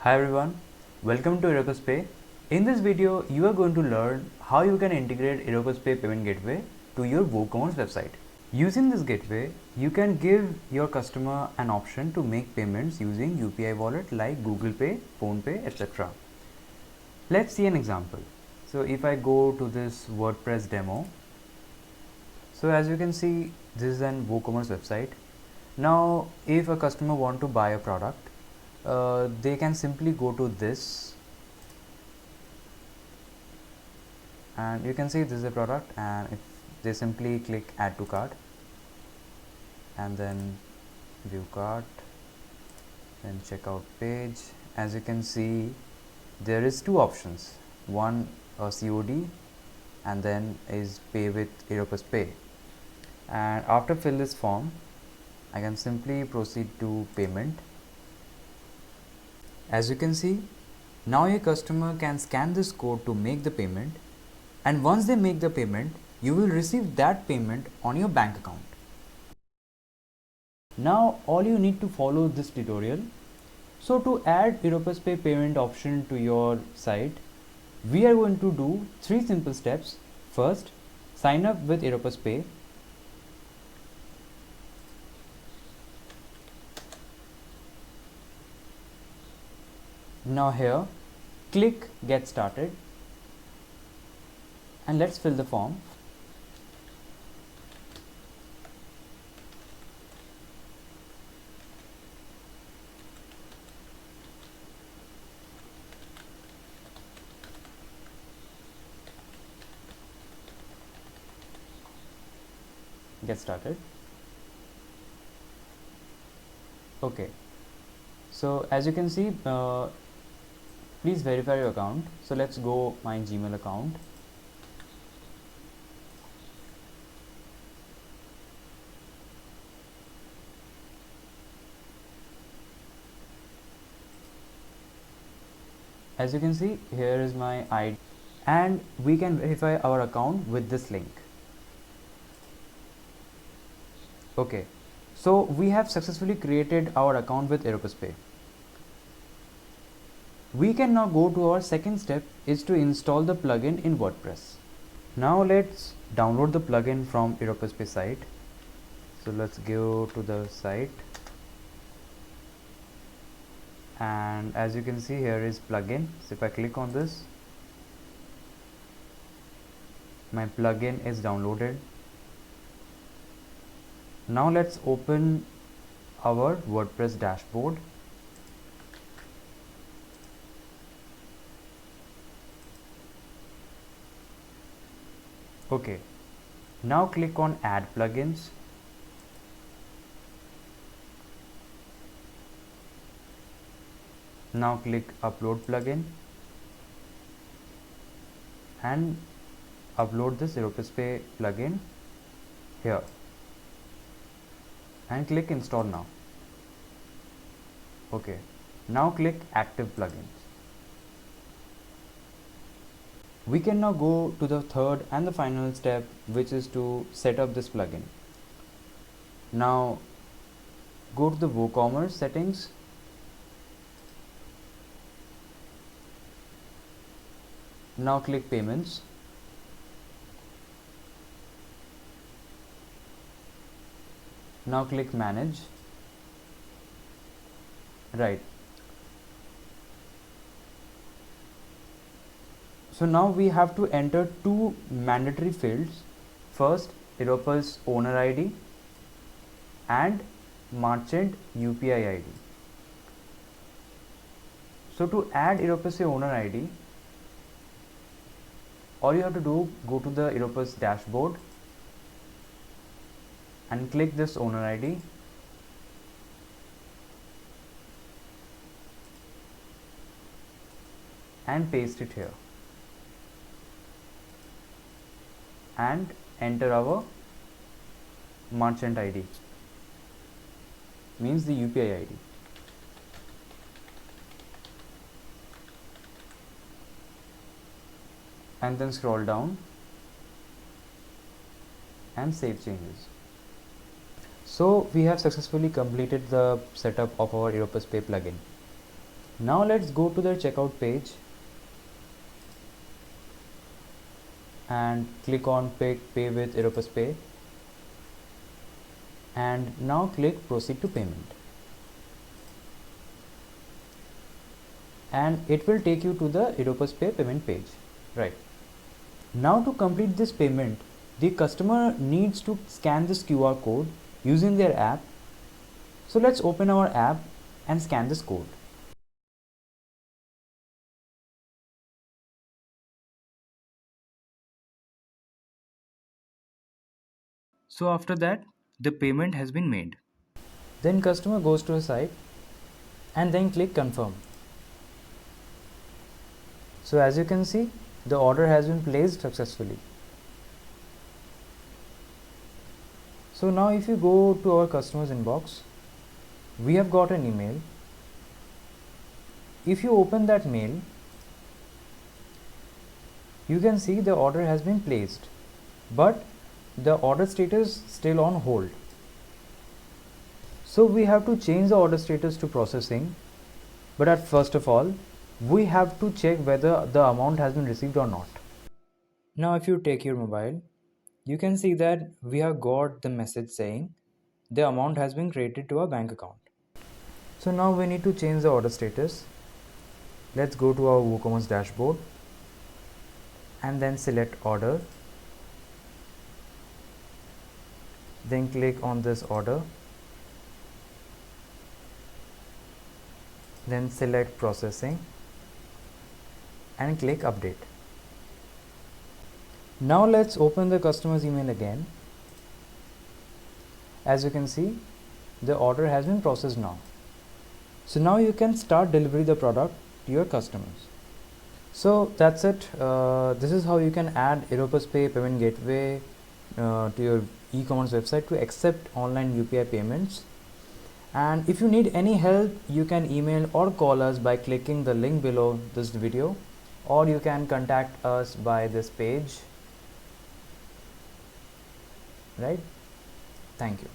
Hi everyone, welcome to EropusPay. In this video, you are going to learn how you can integrate EropusPay payment gateway to your WooCommerce website. Using this gateway, you can give your customer an option to make payments using UPI wallet like Google Pay, PhonePe, etc. Let's see an example. So if I go to this WordPress demo, so as you can see, this is an WooCommerce website. Now, if a customer want to buy a product, they can simply go to this and you can see this is a product, and if they simply click add to cart and then view cart, then checkout page, as you can see there is two options, one COD and then is pay with EropusPay. And after fill this form, I can simply proceed to payment. As you can see, now your customer can scan this code to make the payment, and once they make the payment, you will receive that payment on your bank account. Now all you need to follow this tutorial. So to add EropusPay payment option to your site, we are going to do 3 simple steps. First, sign up with EropusPay. Now here, click get started and let's fill the form. Get started. Okay, so as you can see, please verify your account. So let's go my Gmail account. As you can see, here is my ID and we can verify our account with this link. Okay, so we have successfully created our account with EropusPay. We can now go to our second step, is to install the plugin in WordPress. Now let's download the plugin from EropusPay site. So let's go to the site, and as you can see here is plugin. So if I click on this, my plugin is downloaded. Now let's open our WordPress dashboard. Okay, now click on add plugins. Now click upload plugin and upload this EropusPay plugin here and click install now. Okay, now click active plugins. We can now go to the third and the final step, which is to set up this plugin. Now go to the WooCommerce settings. Now click payments. Now click manage. Right. So now we have to enter 2 mandatory fields. First, Eropus owner ID and merchant UPI ID. So to add Eropus owner ID, all you have to do, go to the Eropus dashboard and click this owner ID and paste it here and enter our merchant ID, means the UPI ID. And then scroll down and save changes. So we have successfully completed the setup of our EropusPay plugin. Now let's go to their checkout page and click on pay with EropusPay, and now click proceed to payment, and it will take you to the EropusPay payment page. Right. Now to complete this payment, the customer needs to scan this QR code using their app. So let's open our app and scan this code. So after that, the payment has been made. Then customer goes to a site and then click confirm. So as you can see, the order has been placed successfully. So now if you go to our customer's inbox, we have got an email. If you open that mail, you can see the order has been placed, but the order status still on hold. So we have to change the order status to processing, but at first of all, we have to check whether the amount has been received or not. Now if you take your mobile, you can see that we have got the message saying the amount has been credited to our bank account. So now we need to change the order status. Let's go to our WooCommerce dashboard and then select order. Then click on this order. Then select processing and click update. Now let's open the customer's email again. As you can see, the order has been processed now. So now you can start delivering the product to your customers. So that's it. This is how you can add EropusPay payment gateway to your e-commerce website to accept online UPI payments. And if you need any help, you can email or call us by clicking the link below this video, or you can contact us by this page. Right? Thank you.